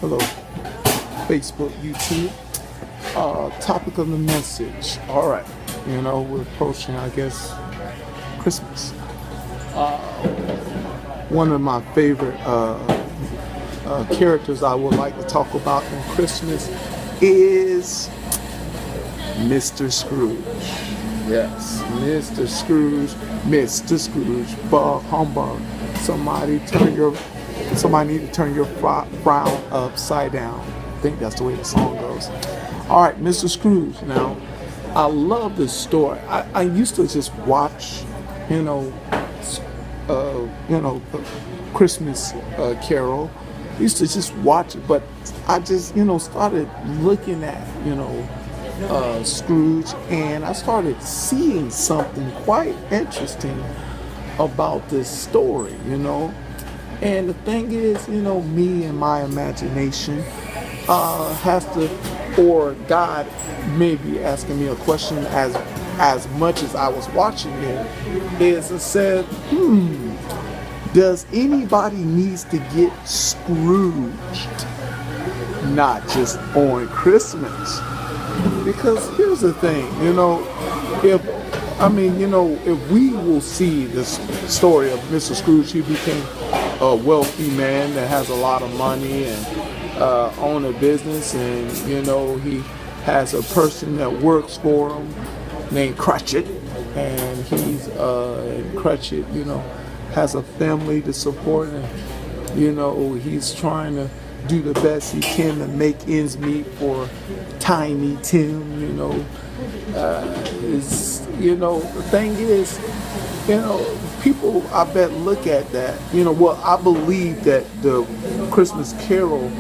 Hello, Facebook, YouTube. Topic of the message. All right, we're approaching, I guess, Christmas. One of my favorite characters I would like to talk about in Christmas is Mr. Scrooge. Yes, Mr. Scrooge, Mr. Scrooge, bah humbug. Somebody need to turn your frown upside down. I think that's the way the song goes. All right, Mr. Scrooge. Now, I love this story. I used to just watch, the Christmas Carol. I used to just watch it, but I just, started looking at, Scrooge, and I started seeing something quite interesting about this story, And the thing is, me and my imagination has to, or God may be asking me a question as much as I was watching it, is it said, does anybody needs to get Scrooged? Not just on Christmas. Because here's the thing, if we will see this story of Mr. Scrooge, he became a wealthy man that has a lot of money and own a business, and he has a person that works for him named Cratchit, and he's Cratchit, has a family to support, and he's trying to do the best he can to make ends meet for Tiny Tim. The thing is, people I bet look at that. I believe that the Christmas Carol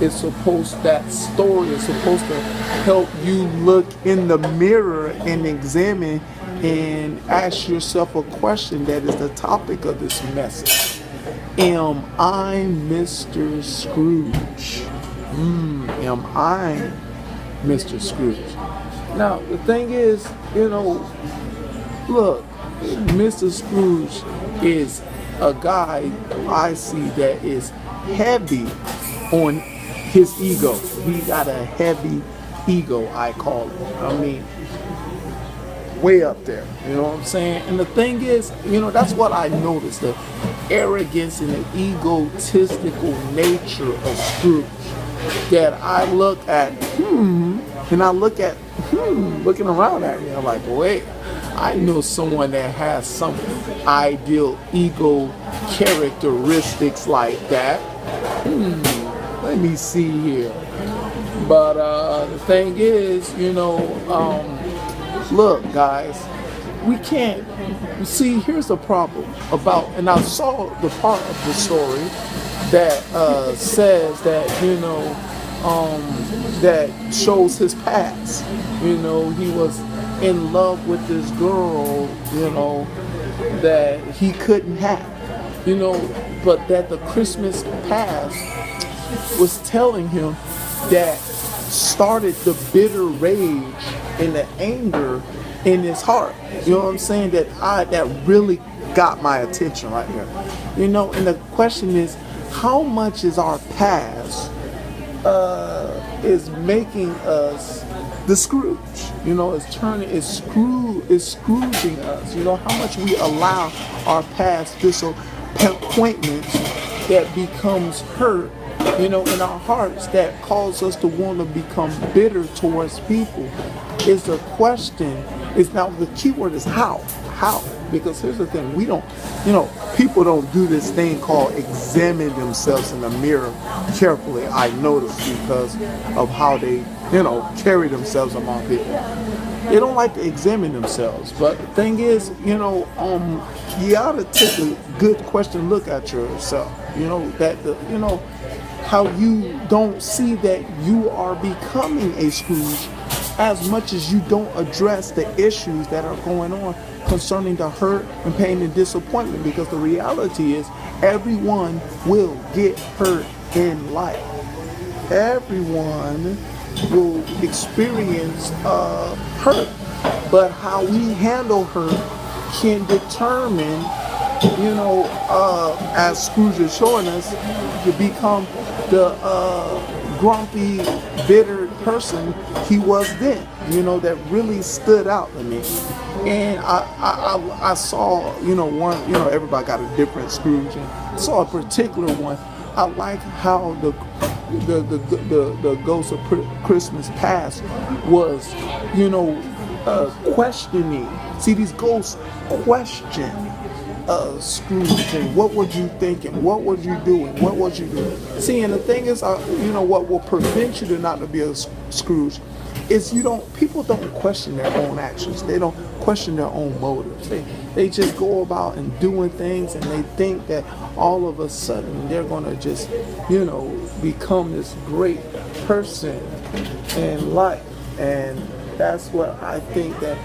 that story is supposed to help you look in the mirror and examine and ask yourself a question that is the topic of this message. Am I Mr. Scrooge? Am I Mr. Scrooge? Now, the thing is, look, Mr. Scrooge is a guy I see that is heavy on his ego. He got a heavy ego, I call it. Way up there, you know what I'm saying? And the thing is, that's what I noticed, the arrogance and the egotistical nature of Scrooge, that I look at, and I look at, looking around at me, I'm like, wait, I know someone that has some ideal ego characteristics like that. Let me see here. But the thing is, look, guys, we can't see. Here's the problem about, and I saw the part of the story that says that that shows his past. He was in love with this girl, that he couldn't have, but that the Christmas past was telling him that started the bitter rage and the anger in his heart. You know what I'm saying? That really got my attention right here. And the question is, how much is our past is making us the Scrooge? Is Scrooging us. How much we allow our past disappointments that becomes hurt, in our hearts, that cause us to want to become bitter towards people. Is the question, is now the key word is how. Because here's the thing, we don't, people don't do this thing called examine themselves in the mirror carefully, I notice, because of how they, carry themselves among people. They don't like to examine themselves. But the thing is, you ought to take a good question look at yourself. How you don't see that you are becoming a Scrooge as much as you don't address the issues that are going on concerning the hurt and pain and disappointment, because the reality is everyone will get hurt in life. Everyone will experience hurt, but how we handle hurt can determine, as Scrooge is showing us, to become the grumpy, bitter person he was then, that really stood out to me. And I saw, one, everybody got a different Scrooge, and I saw a particular one. I like how the Ghost of Christmas Past was, questioning. See, these ghosts question Scrooge, and what were you thinking? What was you doing? What was you doing? See, and the thing is, what will prevent you to not to be a Scrooge is people don't question their own actions. They don't question their own motives. They just go about and doing things, and they think that all of a sudden they're gonna just, become this great person in life. And that's what I think that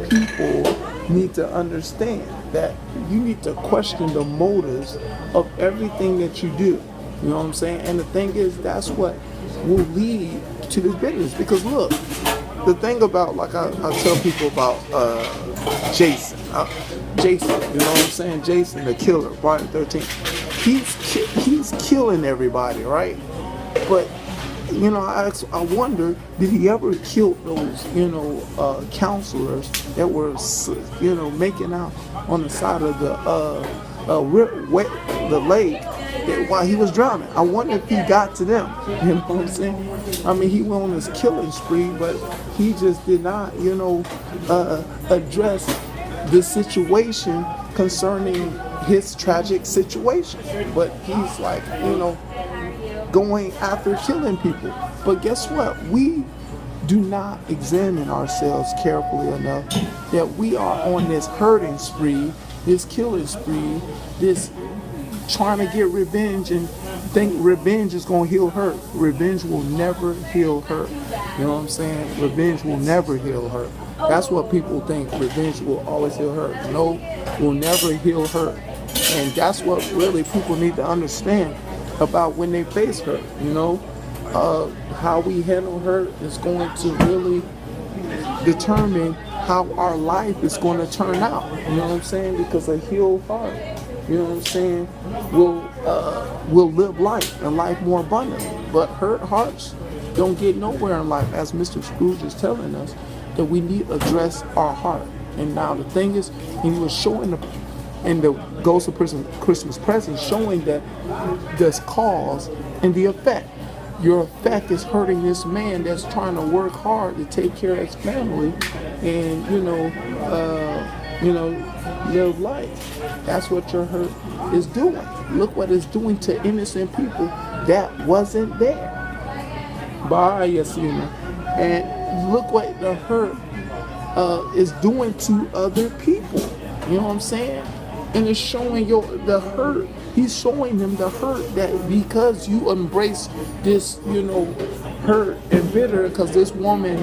people need to understand, that you need to question the motives of everything that you do. You know what I'm saying? And the thing is, that's what will lead to this business. Because look, the thing about, like I tell people about Jason, you know what I'm saying? Jason, the killer, Friday the 13th. He's killing everybody, right? But I wonder, did he ever kill those, counselors that were, making out on the side of the lake while he was drowning? I wonder if he got to them. You know what I'm saying? I mean, he went on this killing spree, but he just did not, address the situation concerning his tragic situation. But he's like, going after killing people. But guess what? We do not examine ourselves carefully enough that we are on this hurting spree, this killing spree, this trying to get revenge and think revenge is going to heal hurt. Revenge will never heal hurt. You know what I'm saying? Revenge will never heal hurt. That's what people think. Revenge will always heal hurt. No, will never heal hurt. And that's what really people need to understand about when they face hurt. How we handle hurt is going to really determine how our life is going to turn out. You know what I'm saying? Because a healed heart, you know what I'm saying, will live life and life more abundantly. But hurt hearts don't get nowhere in life, as Mr. Scrooge is telling us, that we need to address our heart. And now the thing is, he was showing in the Ghost of Christmas Present, showing that there's cause and the effect. Your effect is hurting this man that's trying to work hard to take care of his family and, live life. That's what your hurt is doing. Look what it's doing to innocent people that wasn't there. And look what the hurt is doing to other people. You know what I'm saying? And it's showing the hurt. He's showing them the hurt that because you embrace this, hurt and bitter because this woman,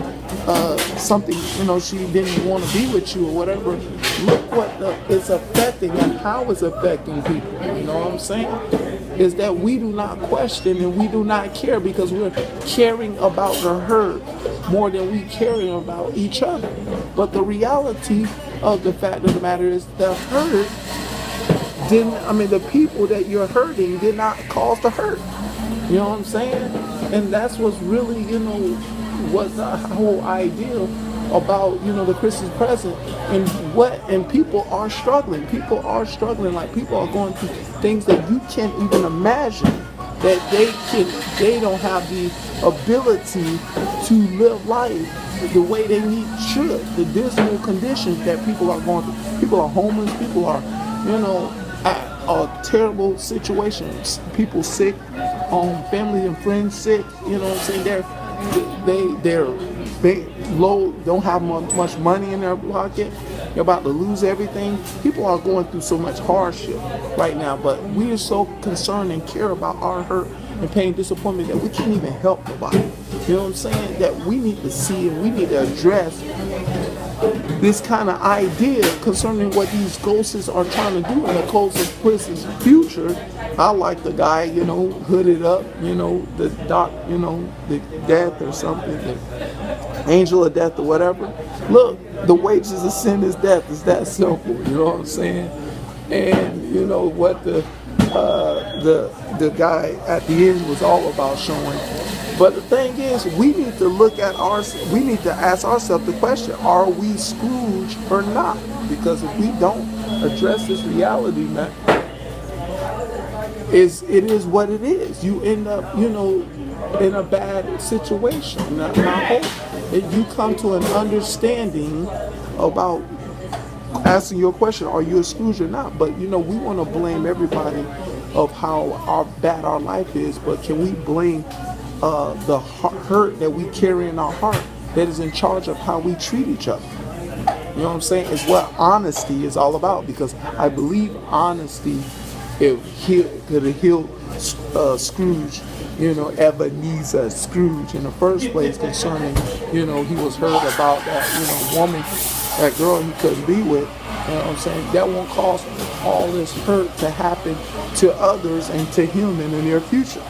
she didn't want to be with you or whatever. Look what it's affecting and how it's affecting people. You know what I'm saying? Is that we do not question and we do not care because we're caring about the hurt more than we caring about each other. But the reality of the fact of the matter is the hurt the people that you're hurting did not cause the hurt. You know what I'm saying? And that's what's really, what the whole idea about, the Christmas present and people are struggling. People are struggling, like people are going through things that you can't even imagine, that they don't have the ability to live life the way they should. The dismal conditions that people are going through. People are homeless, people are, terrible situations. People sick, family and friends sick. You know what I'm saying? They're low, don't have much money in their pocket. They're about to lose everything. People are going through so much hardship right now, but we are so concerned and care about our hurt and pain, disappointment that we can't even help nobody. You know what I'm saying? That we need to see and we need to address this kind of idea concerning what these ghosts are trying to do in the Ghost of Christmas future. I like the guy, hooded up, the doc, the death or something, the angel of death or whatever. Look, the wages of sin is death. It's that simple. You know what I'm saying? And what the the guy at the end was all about showing. But the thing is, we need to we need to ask ourselves the question: are we Scrooge or not? Because if we don't address this reality, man, it is what it is. You end up, in a bad situation. And I hope that you come to an understanding about asking your question: are you a Scrooge or not? But we want to blame everybody of how bad our life is, but can we blame the hurt that we carry in our heart that is in charge of how we treat each other? You know what I'm saying? It's what honesty is all about, because I believe honesty could have healed Scrooge, Ebenezer Scrooge in the first place, concerning, he was hurt about that, woman, that girl he couldn't be with. You know what I'm saying? That won't cause all this hurt to happen to others and to him in the near future.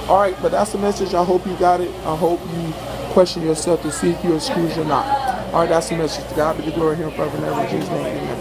All right, but that's the message. I hope you got it. I hope you question yourself to see if you're a Scrooge or not. All right, that's the message. To God be the glory here forever and ever. In Jesus' name, amen.